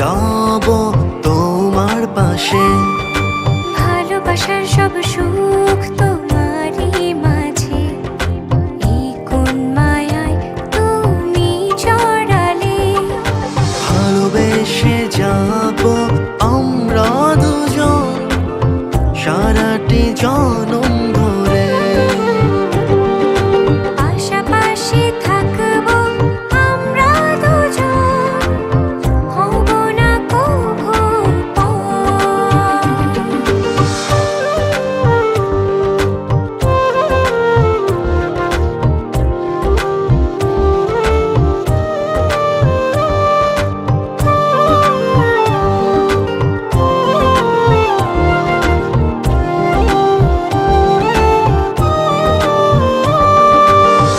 রব তোমার পাশে। ভালোবাসার সব সুখ তোমারই মাঝে, এই কোন মায়ায় তুমি জড়ালে। ভালোবেসে যাব আমরা দুজন সারাটি জনম ধরে। পাশাপাশি থাকবো আমরা দুজন, হব না কভু পর।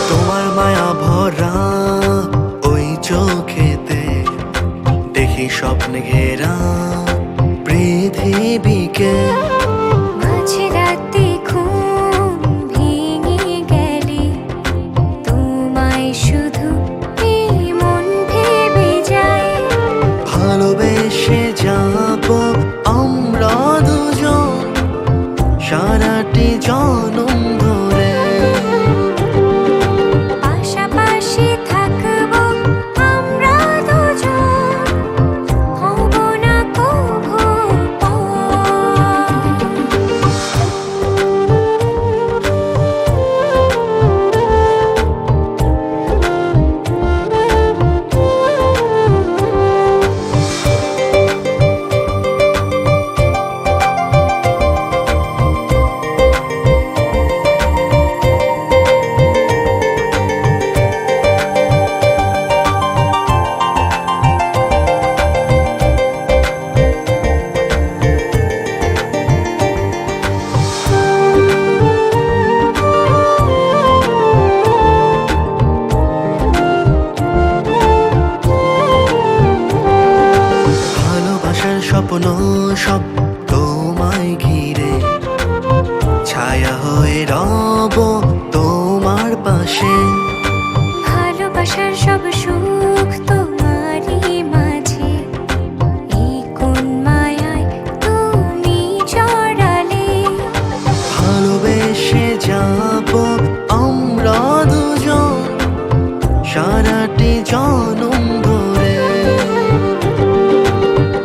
তোমার মায়া ভরা ওই চোখেতে দেখি স্বপ্নে ঘেরা পৃথিবীকে। মাঝরাতে ঘুম ভেঙে গেলে তোমায় শুধু এই মন ভেবে যায়। ভালোবেসে যাব আমরা দুজন সারাটি জনম ধরে। পাশাপাশি থাকবো আমরা দুজন, হব না কভু পর। ভালোবাসার স্বপ্ন সব তোমায় ঘিরে, ছায়া হয়ে রব তোমার পাশে। ভালোবাসার সব সুখ তোমারই মাঝে, এই কোন মায়ায় তুমি জড়ালে। ভালোবেসে যাব আমরা দুজন সারাটি জনম ধরে।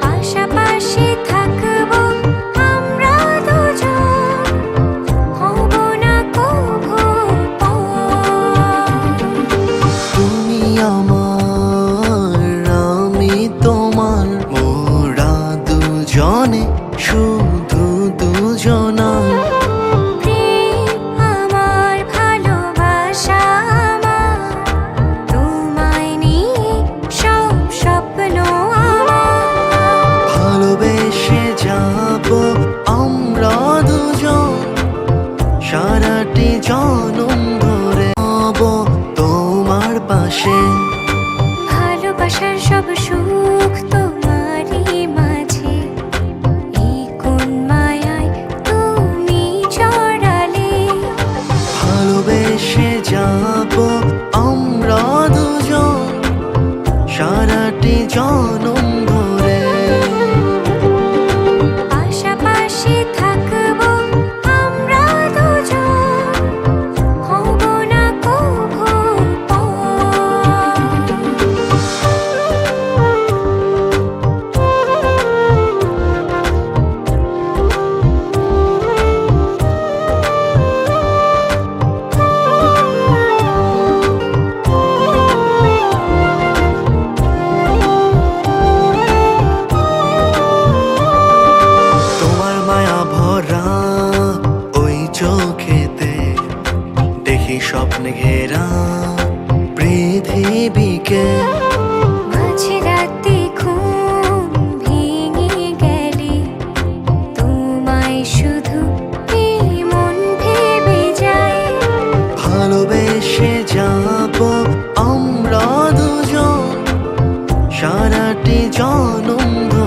পাশাপাশি থাকবো আমরা দুজন, হব না কভু পর। তুমি আমার আমি তোমার, মোরা দুজনে শুধু দুজনার। প্রেম আমার, ভালোবাসা আমার, তোমায় নিয়ে সব স্বপ্ন আমার। ভালোবেসে যাব আমরা দুজন সারাটি জনম ধরে। হব তোমার পাশে। ভালোবাসার সব সুখ তোমারই মাঝে, এই কোন মায়ায় তুমি জড়ালে। ভালোবেসে যাব আমরা দুজন সারাটি জনম ধরে। পাশাপাশি থাকবো আমরা দুজন, হব না কভু পর। তোমার মায়া ভরা ওই চোখেতে দেখি স্বপ্নে ঘেরা পৃথিবীকে। মাঝরাতে ঘুম ভেঙে গেলে তোমায় শুধু এই মন ভেবে যায়। ভালোবেসে যাব আমরা দুজন সারাটি জনম ধরে।